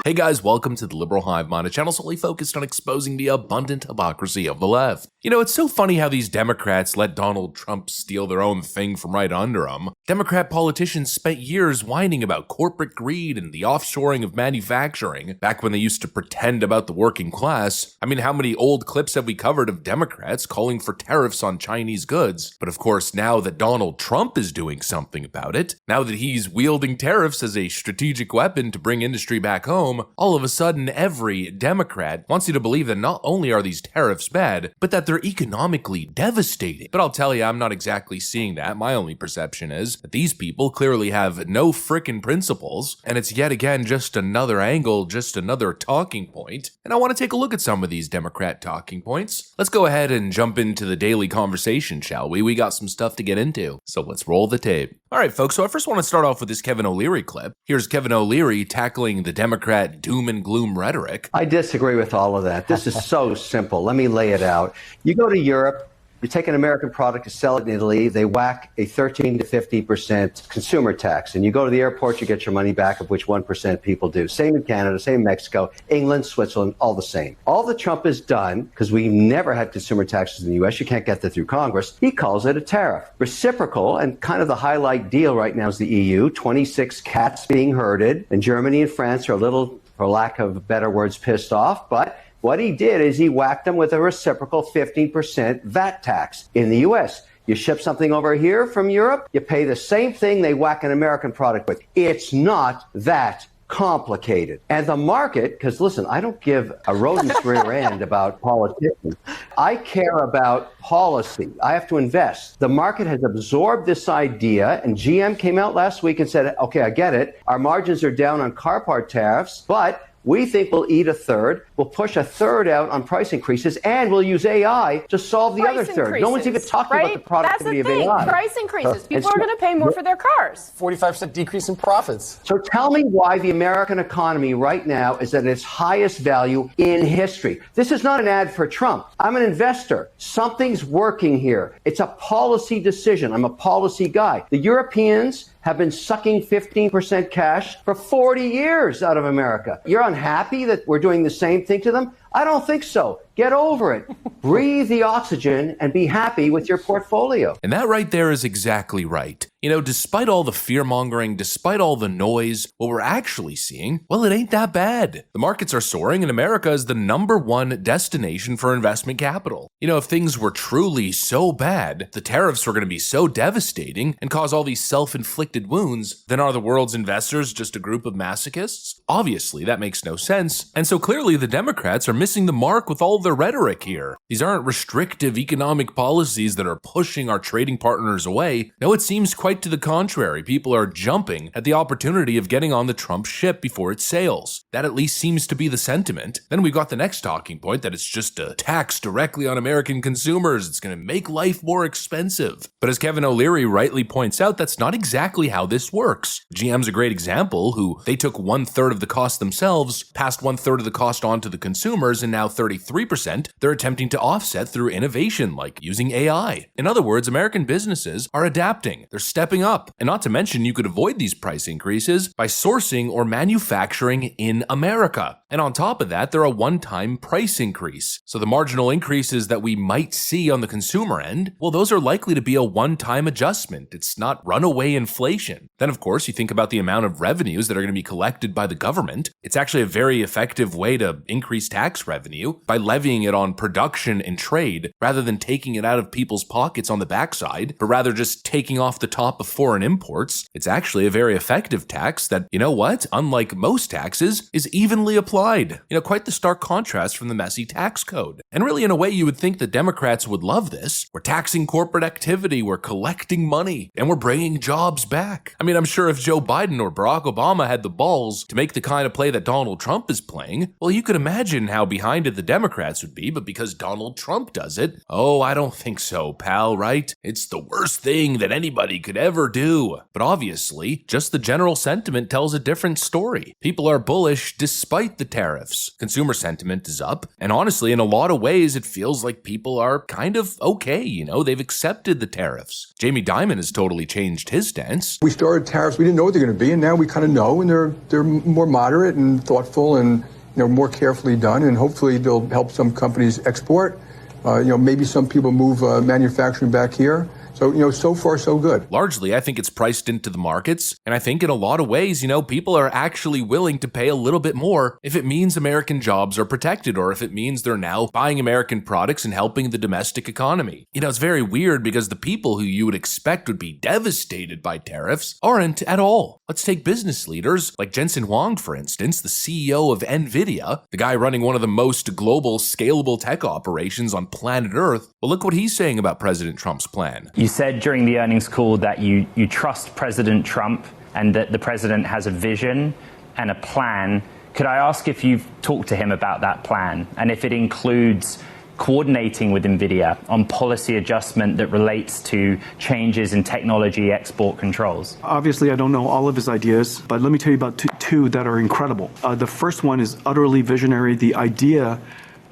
Hey guys, welcome to the Liberal Hive Mind, a channel solely focused on exposing the abundant hypocrisy of the left. You know, it's so funny how these Democrats let Donald Trump steal their own thing from right under them. Democrat politicians spent years whining about corporate greed and the offshoring of manufacturing, back when they used to pretend about the working class. I mean, how many old clips have we covered of Democrats calling for tariffs on Chinese goods? But of course, now that Donald Trump is doing something about it, now that he's wielding tariffs as a strategic weapon to bring industry back home, all of a sudden every Democrat wants you to believe that not only are these tariffs bad, but that they're economically devastating. But I'll tell you, I'm not exactly seeing that. My only perception is that these people clearly have no frickin' principles, and it's yet again just another angle, just another talking point. And I want to take a look at some of these Democrat talking points. Let's go ahead and jump into the daily conversation, shall we? We got some stuff to get into, so let's roll the tape. All right, folks, so I first want to start off with this Kevin O'Leary clip. Here's Kevin O'Leary tackling the Democrat doom and gloom rhetoric. I disagree with all of that. This is so simple. Let me lay it out. You go to Europe, you take an American product to sell it in Italy, they whack a 13 to 50% consumer tax. And you go to the airport, you get your money back, of which 1% people do. Same in Canada, same in Mexico, England, Switzerland, all the same. All that Trump has done, because we never had consumer taxes in the U.S., you can't get that through Congress, he calls it a tariff. Reciprocal, and kind of the highlight deal right now is the EU, 26 cats being herded, and Germany and France are a little, for lack of better words, pissed off, but what he did is he whacked them with a reciprocal 15% VAT tax in the U.S. You ship something over here from Europe, you pay the same thing they whack an American product with. It's not that complicated. And the market, because listen, I don't give a rodent's rear end about politicians. I care about policy. I have to invest. The market has absorbed this idea, and GM came out last week and said, okay, I get it. Our margins are down on car part tariffs, but we think we'll eat a third, we'll push a third out on price increases, and we'll use AI to solve the other third. No one's even talking about the productivity of AI. Price increases. People are going to pay more for their cars. 45% decrease in profits. So tell me why the American economy right now is at its highest value in history. This is not an ad for Trump. I'm an investor. Something's working here. It's a policy decision. I'm a policy guy. The Europeans have been sucking 15% cash for 40 years out of America. You're unhappy that we're doing the same thing to them? I don't think so. Get over it. Breathe the oxygen and be happy with your portfolio. And that right there is exactly right. You know, despite all the fear-mongering, despite all the noise, what we're actually seeing, well, it ain't that bad. The markets are soaring and America is the #1 destination for investment capital. You know, if things were truly so bad, the tariffs were going to be so devastating and cause all these self-inflicted wounds, then are the world's investors just a group of masochists? Obviously, that makes no sense. And so clearly the Democrats are missing the mark with all of their rhetoric here. These aren't restrictive economic policies that are pushing our trading partners away. No, it seems quite to the contrary. People are jumping at the opportunity of getting on the Trump ship before it sails. That at least seems to be the sentiment. Then we've got the next talking point that it's just a tax directly on American consumers. It's going to make life more expensive. But as Kevin O'Leary rightly points out, that's not exactly how this works. GM's a great example, who they took 1/3 of the cost themselves, passed 1/3 of the cost on to the consumers, and now 33% they're attempting to offset through innovation like using AI. In other words, American businesses are adapting. They're stepping up. And not to mention, you could avoid these price increases by sourcing or manufacturing in America. And on top of that, they're a one-time price increase. So the marginal increases that we might see on the consumer end, well, those are likely to be a one-time adjustment. It's not runaway inflation. Then, of course, you think about the amount of revenues that are going to be collected by the government. It's actually a very effective way to increase tax revenue by levying it on production and trade rather than taking it out of people's pockets on the backside, but rather just taking off the top of foreign imports. It's actually a very effective tax that, you know what, unlike most taxes, is evenly applied. You know, quite the stark contrast from the messy tax code. And really, in a way, you would think that Democrats would love this. We're taxing corporate activity, we're collecting money, and we're bringing jobs back. I mean, I'm sure if Joe Biden or Barack Obama had the balls to make the kind of play that Donald Trump is playing, well, you could imagine how behind it the Democrats would be, but because Donald Trump does it, oh, I don't think so, pal, right? It's the worst thing that anybody could ever do. But obviously, just the general sentiment tells a different story. People are bullish despite the tariffs. Consumer sentiment is up, and honestly, in a lot of ways, it feels like people are kind of okay, they've accepted the tariffs. Jamie Dimon has totally changed his stance. We started tariffs, we didn't know what they're going to be, and now we kind of know, and they're more moderate and thoughtful and more carefully done, and hopefully they'll help some companies export. Maybe some people move manufacturing back here. So, so far, so good. Largely, I think it's priced into the markets. And I think in a lot of ways, people are actually willing to pay a little bit more if it means American jobs are protected or if it means they're now buying American products and helping the domestic economy. It's very weird because the people who you would expect would be devastated by tariffs aren't at all. Let's take business leaders like Jensen Huang, for instance, the CEO of NVIDIA, the guy running one of the most global, scalable tech operations on planet Earth. Well, look what he's saying about President Trump's plan. You said during the earnings call that you trust President Trump and that the president has a vision and a plan. Could I ask if you've talked to him about that plan and if it includes coordinating with NVIDIA on policy adjustment that relates to changes in technology export controls? Obviously, I don't know all of his ideas, but let me tell you about two that are incredible. The first one is utterly visionary. The idea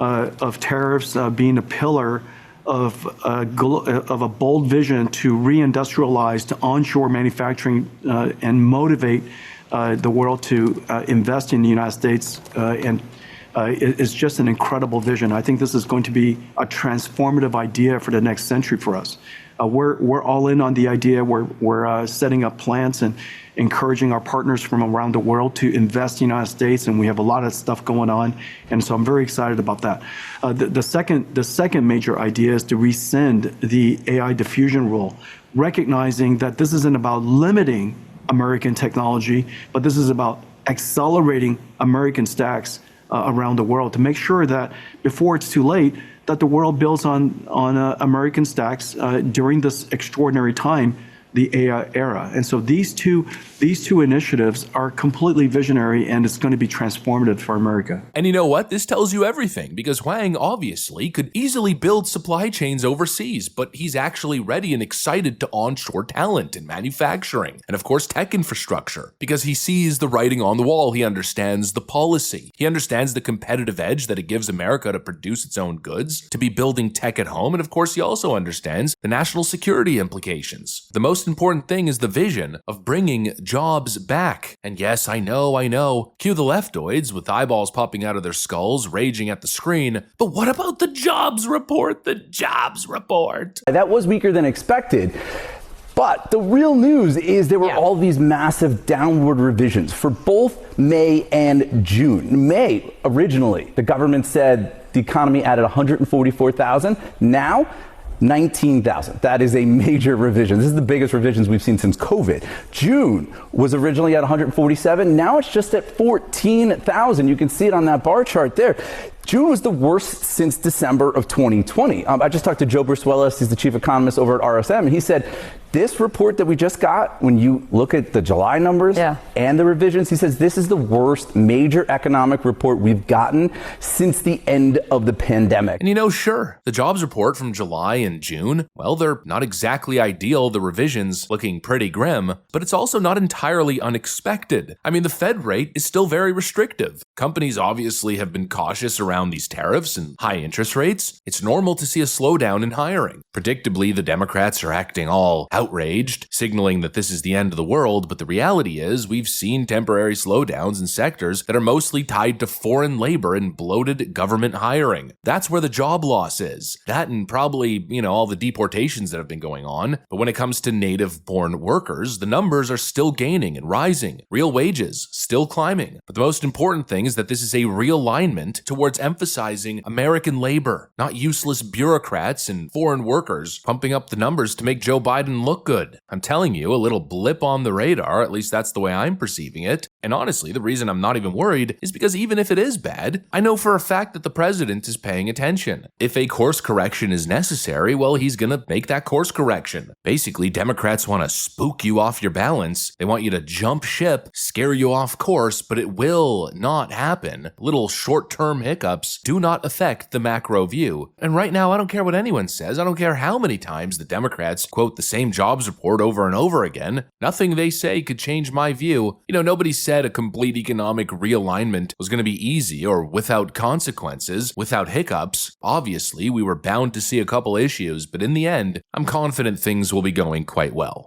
of tariffs being a pillar of a bold vision to reindustrialize, to onshore manufacturing, and motivate the world to invest in the United States, and it's just an incredible vision. I think this is going to be a transformative idea for the next century for us. We're all in on the idea. We're setting up plants and encouraging our partners from around the world to invest in the United States, and we have a lot of stuff going on, and so I'm very excited about that. The second major idea is to rescind the AI diffusion rule, recognizing that this isn't about limiting American technology, but this is about accelerating American stacks around the world to make sure that before it's too late, that the world builds on American stacks during this extraordinary time, the AI era. And so these two initiatives are completely visionary, and it's going to be transformative for America. And you know what? This tells you everything, because Huang obviously could easily build supply chains overseas, but he's actually ready and excited to onshore talent and manufacturing, and of course tech infrastructure, because he sees the writing on the wall. He understands the policy. He understands the competitive edge that it gives America to produce its own goods, to be building tech at home, and of course he also understands the national security implications. The most important thing is the vision of bringing jobs back. And yes, I know. Cue the leftoids with eyeballs popping out of their skulls, raging at the screen. But what about the jobs report? The jobs report. That was weaker than expected. But the real news is there were all these massive downward revisions for both May and June. May, originally, the government said the economy added 144,000. Now, 19,000. That is a major revision. This is the biggest revisions we've seen since COVID. June was originally at 147. Now it's just at 14,000. You can see it on that bar chart there. June was the worst since December of 2020. I just talked to Joe Brusuelas. He's the chief economist over at RSM, and he said this report that we just got, when you look at the July numbers and the revisions, he says this is the worst major economic report we've gotten since the end of the pandemic. And sure, the jobs report from July and June, well, they're not exactly ideal, the revisions looking pretty grim, but it's also not entirely unexpected. I mean, the Fed rate is still very restrictive. Companies obviously have been cautious around these tariffs and high interest rates. It's normal to see a slowdown in hiring. Predictably, the Democrats are acting all outraged, signaling that this is the end of the world, but the reality is we've seen temporary slowdowns in sectors that are mostly tied to foreign labor and bloated government hiring. That's where the job loss is. That and probably, all the deportations that have been going on. But when it comes to native-born workers, the numbers are still gaining and rising. Real wages still climbing. But the most important thing is that this is a realignment towards emphasizing American labor, not useless bureaucrats and foreign workers pumping up the numbers to make Joe Biden look good. I'm telling you, a little blip on the radar, at least that's the way I'm perceiving it. And honestly, the reason I'm not even worried is because even if it is bad, I know for a fact that the president is paying attention. If a course correction is necessary, well, he's gonna make that course correction. Basically, Democrats want to spook you off your balance. They want you to jump ship, scare you off course, but it will not happen. Little short-term hiccups do not affect the macro view. And right now, I don't care what anyone says. I don't care how many times the Democrats quote the same jobs report over and over again. Nothing they say could change my view. Nobody said a complete economic realignment was going to be easy or without consequences, without hiccups. Obviously, we were bound to see a couple issues, but in the end, I'm confident things will be going quite well.